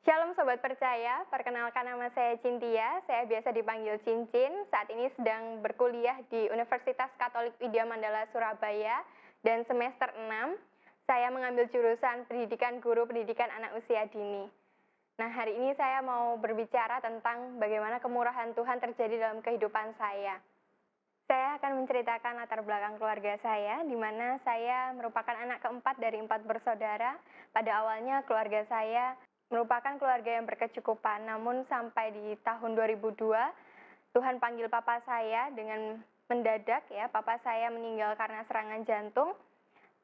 Shalom Sobat Percaya, perkenalkan nama saya Cynthia, saya biasa dipanggil Cincin, saat ini sedang berkuliah di Universitas Katolik Widya Mandala Surabaya, dan semester 6, saya mengambil jurusan Pendidikan Guru Pendidikan Anak Usia Dini. Nah, hari ini saya mau berbicara tentang bagaimana kemurahan Tuhan terjadi dalam kehidupan saya. Saya akan menceritakan latar belakang keluarga saya, di mana saya merupakan anak keempat dari 4 bersaudara. Pada awalnya keluarga saya merupakan keluarga yang berkecukupan, namun sampai di tahun 2002, Tuhan panggil papa saya dengan mendadak ya, papa saya meninggal karena serangan jantung,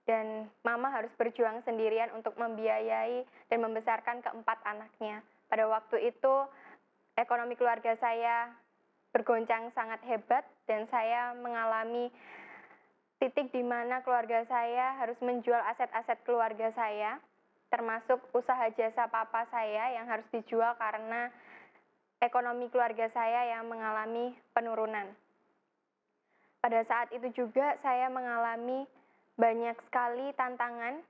dan mama harus berjuang sendirian untuk membiayai dan membesarkan keempat anaknya. Pada waktu itu, ekonomi keluarga saya bergoncang sangat hebat, dan saya mengalami titik di mana keluarga saya harus menjual aset-aset keluarga saya, termasuk usaha jasa papa saya yang harus dijual karena ekonomi keluarga saya yang mengalami penurunan. Pada saat itu juga saya mengalami banyak sekali tantangan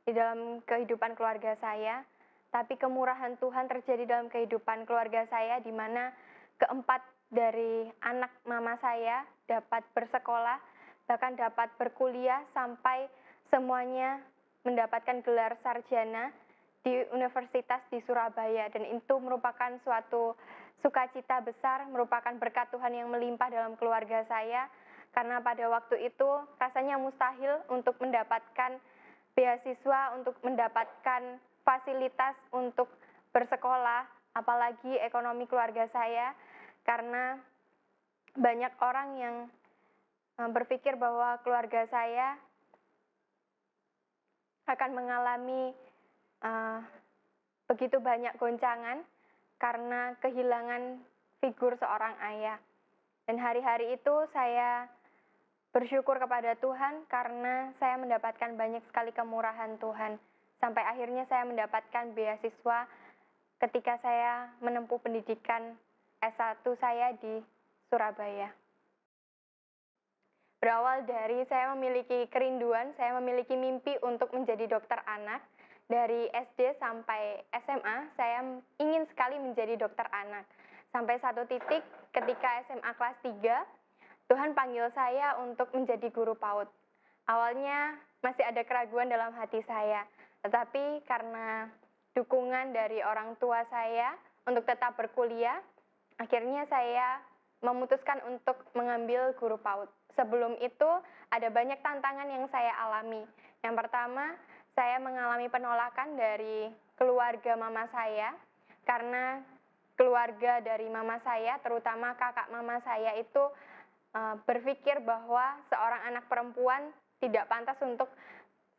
di dalam kehidupan keluarga saya, tapi kemurahan Tuhan terjadi dalam kehidupan keluarga saya, di mana keempat dari anak mama saya dapat bersekolah, bahkan dapat berkuliah sampai semuanya mendapatkan gelar sarjana di universitas di Surabaya, dan itu merupakan suatu sukacita besar, merupakan berkat Tuhan yang melimpah dalam keluarga saya, karena pada waktu itu rasanya mustahil untuk mendapatkan beasiswa, untuk mendapatkan fasilitas untuk bersekolah, apalagi ekonomi keluarga saya, karena banyak orang yang berpikir bahwa keluarga saya akan mengalami begitu banyak goncangan karena kehilangan figur seorang ayah. Dan hari-hari itu saya bersyukur kepada Tuhan karena saya mendapatkan banyak sekali kemurahan Tuhan. Sampai akhirnya saya mendapatkan beasiswa ketika saya menempuh pendidikan S1 saya di Surabaya. Berawal dari saya memiliki kerinduan, saya memiliki mimpi untuk menjadi dokter anak. Dari SD sampai SMA, saya ingin sekali menjadi dokter anak. Sampai satu titik ketika SMA kelas 3, Tuhan panggil saya untuk menjadi guru PAUD. Awalnya masih ada keraguan dalam hati saya, tetapi karena dukungan dari orang tua saya untuk tetap berkuliah, akhirnya saya memutuskan untuk mengambil guru PAUD. Sebelum itu, ada banyak tantangan yang saya alami. Yang pertama, saya mengalami penolakan dari keluarga mama saya, karena keluarga dari mama saya, terutama kakak mama saya itu berpikir bahwa seorang anak perempuan tidak pantas untuk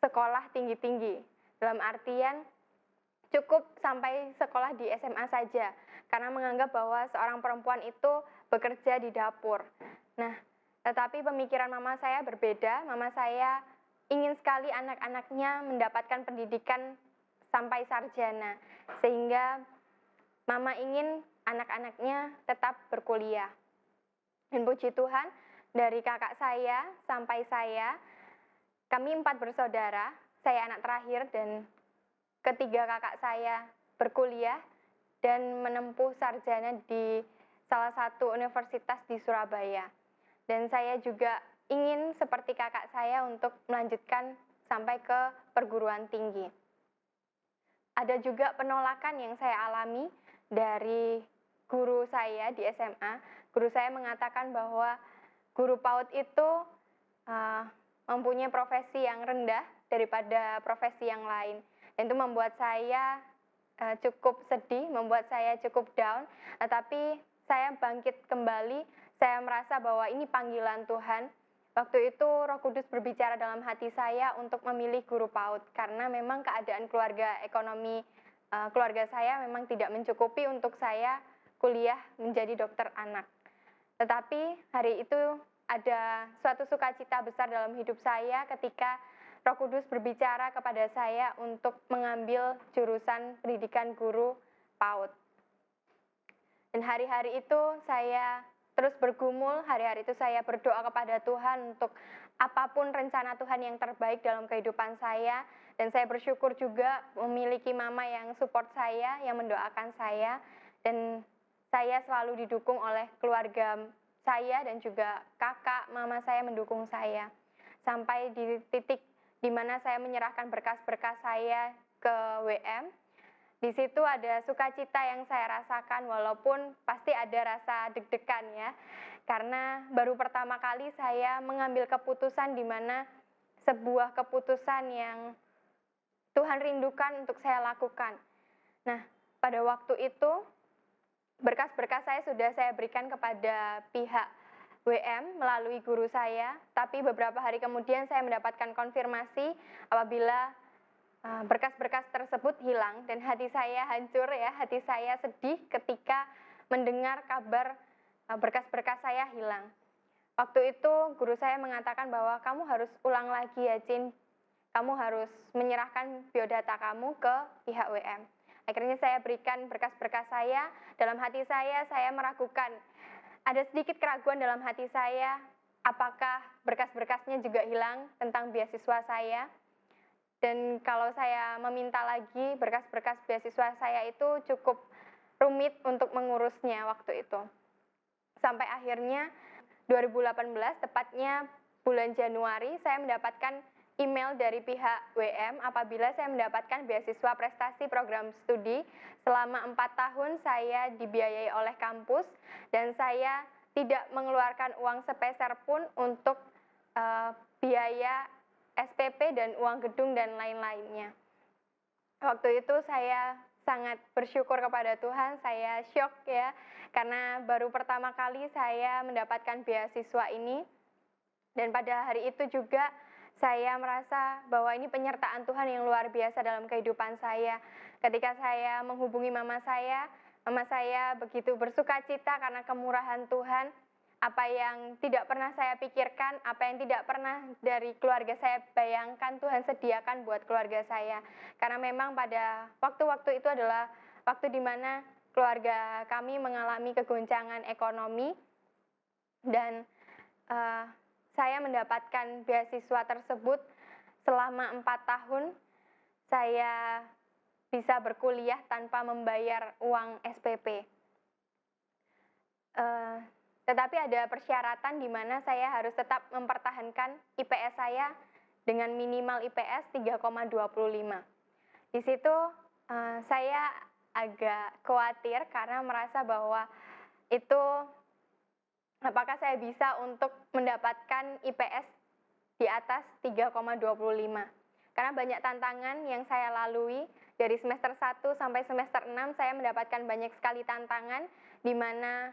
sekolah tinggi-tinggi. Dalam artian, cukup sampai sekolah di SMA saja, karena menganggap bahwa seorang perempuan itu bekerja di dapur. Nah, tetapi pemikiran mama saya berbeda. Mama saya ingin sekali anak-anaknya mendapatkan pendidikan sampai sarjana, sehingga mama ingin anak-anaknya tetap berkuliah. Dan puji Tuhan, dari kakak saya sampai saya, kami 4 bersaudara, saya anak terakhir, dan ketiga kakak saya berkuliah dan menempuh sarjana di salah satu universitas di Surabaya. Dan saya juga ingin seperti kakak saya untuk melanjutkan sampai ke perguruan tinggi. Ada juga penolakan yang saya alami dari guru saya di SMA. Guru saya mengatakan bahwa guru PAUD itu mempunyai profesi yang rendah daripada profesi yang lain. Dan itu membuat saya cukup sedih, membuat saya cukup down. Tetapi saya bangkit kembali, saya merasa bahwa ini panggilan Tuhan. Waktu itu Roh Kudus berbicara dalam hati saya untuk memilih guru PAUD, karena memang keadaan keluarga ekonomi keluarga saya memang tidak mencukupi untuk saya kuliah menjadi dokter anak. Tetapi hari itu ada suatu sukacita besar dalam hidup saya ketika Roh Kudus berbicara kepada saya untuk mengambil jurusan pendidikan guru PAUD. Dan hari-hari itu saya terus bergumul, hari-hari itu saya berdoa kepada Tuhan untuk apapun rencana Tuhan yang terbaik dalam kehidupan saya. Dan saya bersyukur juga memiliki mama yang support saya, yang mendoakan saya, dan saya selalu didukung oleh keluarga saya dan juga kakak, mama saya mendukung saya. Sampai di titik di mana saya menyerahkan berkas-berkas saya ke WM. Di situ ada sukacita yang saya rasakan, walaupun pasti ada rasa deg-degan ya. Karena baru pertama kali saya mengambil keputusan di mana sebuah keputusan yang Tuhan rindukan untuk saya lakukan. Nah, pada waktu itu berkas-berkas saya sudah saya berikan kepada pihak WM melalui guru saya, tapi beberapa hari kemudian saya mendapatkan konfirmasi apabila berkas-berkas tersebut hilang, dan hati saya hancur ya, hati saya sedih ketika mendengar kabar berkas-berkas saya hilang. Waktu itu guru saya mengatakan bahwa kamu harus ulang lagi ya, Cin. Kamu harus menyerahkan biodata kamu ke pihak WM. Akhirnya saya berikan berkas-berkas saya. Dalam hati saya meragukan. Ada sedikit keraguan dalam hati saya, apakah berkas-berkasnya juga hilang tentang beasiswa saya. Dan kalau saya meminta lagi, berkas-berkas beasiswa saya itu cukup rumit untuk mengurusnya waktu itu. Sampai akhirnya 2018, tepatnya bulan Januari, saya mendapatkan email dari pihak WM apabila saya mendapatkan beasiswa prestasi program studi. Selama 4 tahun saya dibiayai oleh kampus dan saya tidak mengeluarkan uang sepeser pun untuk biaya SPP dan uang gedung dan lain-lainnya. Waktu itu saya sangat bersyukur kepada Tuhan, saya syok ya, karena baru pertama kali saya mendapatkan beasiswa ini. Dan pada hari itu juga saya merasa bahwa ini penyertaan Tuhan yang luar biasa dalam kehidupan saya. Ketika saya menghubungi mama saya begitu bersuka cita karena kemurahan Tuhan. Apa yang tidak pernah saya pikirkan, apa yang tidak pernah dari keluarga saya bayangkan, Tuhan sediakan buat keluarga saya. Karena memang pada waktu-waktu itu adalah waktu di mana keluarga kami mengalami kegoncangan ekonomi, dan saya mendapatkan beasiswa tersebut selama 4 tahun. Saya bisa berkuliah tanpa membayar uang SPP. Tetapi ada persyaratan di mana saya harus tetap mempertahankan IPS saya dengan minimal IPS 3,25. Di situ saya agak khawatir karena merasa bahwa itu apakah saya bisa untuk mendapatkan IPS di atas 3,25. Karena banyak tantangan yang saya lalui dari semester 1 sampai semester 6, saya mendapatkan banyak sekali tantangan di mana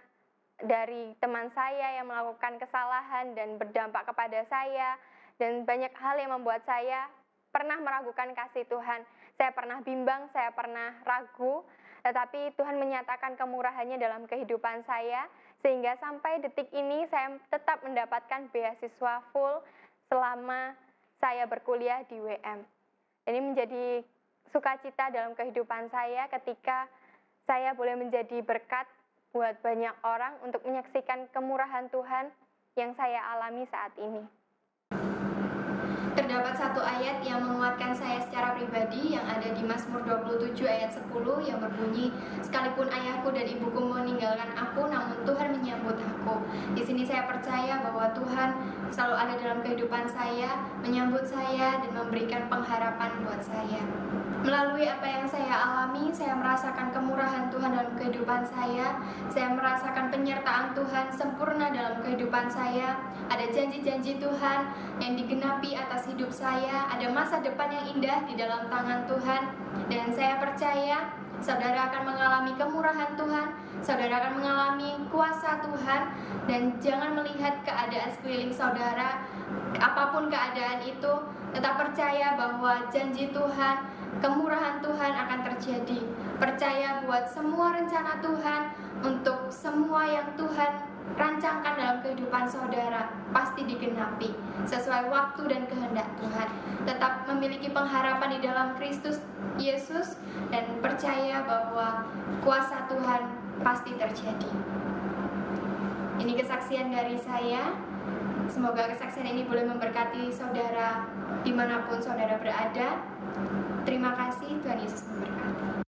dari teman saya yang melakukan kesalahan dan berdampak kepada saya, dan banyak hal yang membuat saya pernah meragukan kasih Tuhan. Saya pernah bimbang, saya pernah ragu, tetapi Tuhan menyatakan kemurahannya dalam kehidupan saya, sehingga sampai detik ini saya tetap mendapatkan beasiswa full selama saya berkuliah di WM. Ini menjadi sukacita dalam kehidupan saya ketika saya boleh menjadi berkat buat banyak orang untuk menyaksikan kemurahan Tuhan yang saya alami saat ini. Terdapat satu ayat yang menguatkan saya secara pribadi yang ada di Mazmur 27 ayat 10 yang berbunyi, sekalipun ayahku dan ibuku meninggalkan aku, namun Tuhan menyambut aku. Di sini saya percaya bahwa Tuhan selalu ada dalam kehidupan saya, menyambut saya dan memberikan pengharapan buat saya. Melalui apa yang saya alami, saya merasakan kemurahan Tuhan dalam kehidupan saya merasakan penyertaan Tuhan sempurna dalam kehidupan saya, ada janji-janji Tuhan yang digenapi atas hidup saya, ada masa depan yang indah di dalam tangan Tuhan, dan saya percaya saudara akan mengalami kemurahan Tuhan, saudara akan mengalami kuasa Tuhan, dan jangan melihat keadaan sekeliling saudara, apapun keadaan itu, tetap percaya bahwa janji Tuhan, kemurahan Tuhan akan terjadi. Percaya buat semua rencana Tuhan, untuk semua yang Tuhan rancangkan dalam kehidupan saudara pasti digenapi sesuai waktu dan kehendak Tuhan. Tetap memiliki pengharapan di dalam Kristus Yesus dan percaya bahwa kuasa Tuhan pasti terjadi. Ini kesaksian dari saya. Semoga kesaksian ini boleh memberkati saudara dimanapun saudara berada. Terima kasih, Tuhan Yesus memberkati.